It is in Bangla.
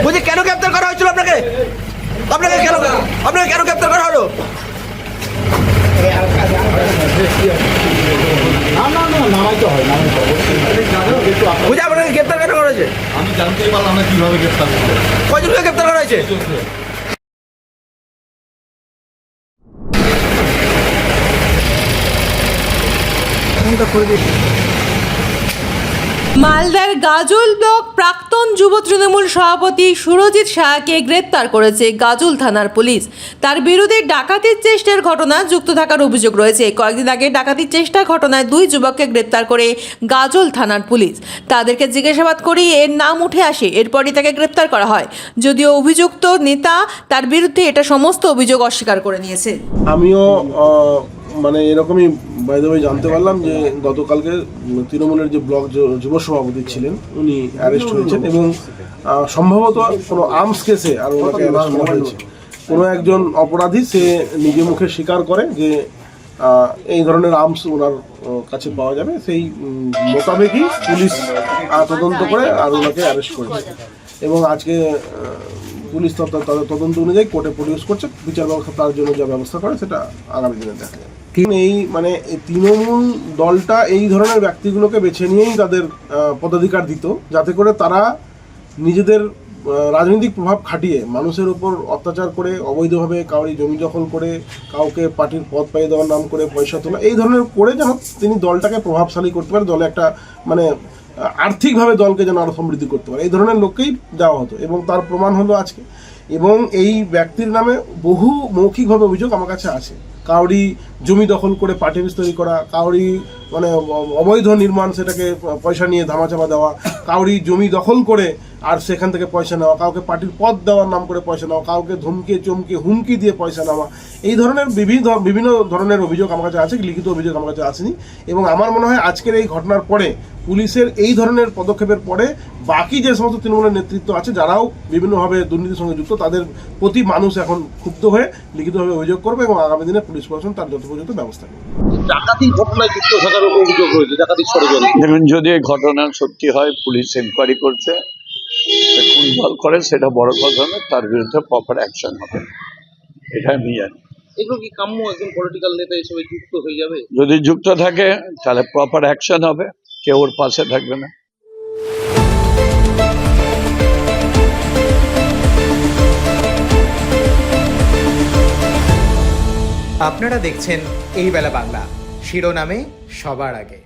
বলছি কেন গ্রেপ্তার করা হয়েছিল আপনাকে? আপনাকে কেন গ্রেপ্তার করা হলো? বুঝে আপনাকে গ্রেপ্তার কেন করা হয়েছে? আমি জানতেই পারলাম না কিভাবে গ্রেপ্তার করবো। কয়জনকে গ্রেপ্তার করা হয়েছে? মালদার গাজল ব্লক প্রাক্তন যুব তৃণমূল সভাপতি সুরজিৎ শাহকে গ্রেপ্তার করেছে গাজল থানার পুলিশ। তার বিরুদ্ধে ডাকাতির চেষ্টার ঘটনা যুক্ত থাকার অভিযোগ রয়েছে। কয়েকদিন আগে ডাকাতির চেষ্টার ঘটনায় 2 যুবককে গ্রেপ্তার করে গাজল থানার পুলিশ। তাদেরকে জিজ্ঞাসাবাদ করিয়ে এর নাম উঠে আসে, এরপরই তাকে গ্রেপ্তার করা হয়। যদিও অভিযুক্ত নেতা তার বিরুদ্ধে এটা সমস্ত অভিযোগ অস্বীকার করে নিয়েছে। আমিও মানে এরকমই বাই দ্য ওয়ে জানতে পারলাম যে গতকালকে তৃণমূলের যে ব্লক যুব সভাপতি ছিলেন উনি অ্যারেস্ট হয়েছেন এবং সম্ভবত কোনো আর্মস কেসে আর ওনাকে অ্যারেস্ট করা হয়েছে। কোনো একজন অপরাধী সে নিজে মুখে স্বীকার করে যে এই ধরনের আর্মস ওনার কাছে পাওয়া যাবে, সেই মোতাবেকই পুলিশ তদন্ত করে আর ওনাকে অ্যারেস্ট করেছে এবং আজকে পুলিশ তাদের তদন্ত অনুযায়ী কোর্টে প্রডিউস করছে। বিচার ব্যবস্থা তার জন্য যা ব্যবস্থা করে সেটা আগামী দিনে দেখা যাবে। এই মানে তৃণমূল দলটা এই ধরনের ব্যক্তিগুলোকে বেছে নিয়েই তাদের পদাধিকার দিত, যাতে করে তারা নিজেদের রাজনৈতিক প্রভাব খাটিয়ে মানুষের উপর অত্যাচার করে, অবৈধভাবে কাউরি জমি দখল করে, কাউকে পার্টির পদ পাইয়ে দেওয়ার নাম করে পয়সা তোলা, এই ধরনের করে যেন তিনি দলটাকে প্রভাবশালী করতে পারে, দলে একটা মানে আর্থিকভাবে দলকে যেন আরও সমৃদ্ধি করতে পারে, এই ধরনের লোককেই দেওয়া হতো এবং তার প্রমাণ হলো আজকে। এবং এই ব্যক্তির নামে বহু মৌখিকভাবে অভিযোগ আমার কাছে আছে। কাউরি জমি দখল করে পার্টি অফিস তৈরি করা, কাউরি মানে অবৈধ নির্মাণ সেটাকে পয়সা নিয়ে ধামাচাপা দেওয়া, কাউরি জমি দখল করে আর সেখান থেকে পয়সা নেওয়া, কাউকে পার্টির পদ দেওয়ার নাম করে পয়সা নেওয়া, কাউকে ধমকিয়ে চমকিয়ে হুমকি দিয়ে পয়সা নেওয়া, এই ধরনের বিভিন্ন ধরনের অভিযোগ আমার কাছে আছে, লিখিত অভিযোগ আমার কাছে আসেনি। এবং আমার মনে হয় আজকের এই ঘটনার পরে পুলিশের এই ধরনের পদক্ষেপের পরে বাকি যে সমস্ত তৃণমূলের নেতৃত্ব আছে যারাও বিভিন্নভাবে দুর্নীতির সঙ্গে যুক্ত, তাদের প্রতি মানুষ এখন ক্ষুব্ধ হয়ে লিখিতভাবে অভিযোগ করবে এবং আগামী দিনে পুলিশ প্রশাসন তার যথোপযুক্ত ব্যবস্থা নেবে। ডাকাতির ঘটনায় যুক্ত থাকার অভিযোগ রয়েছে, ডাকাতির ষড়যন্ত্র। দেখুন, যদি এই ঘটনা সত্যি হয়, পুলিশ এনকোয়ারি করছে, কোন দল করে সেটা বড় কথা নয়, তার বিরুদ্ধে প্রপার অ্যাকশন হবে, এটা আমি জানি। এগুলো কি কাম্য একজন পলিটিক্যাল নেতা হিসেবে যুক্ত হয়ে যাবে? যদি যুক্ত থাকে তাহলে প্রপার অ্যাকশন হবে, কেউ ওর পাশে থাকবে না। আপনারা দেখছেন এই বেলা বাংলা, শিরোনামে সবার আগে।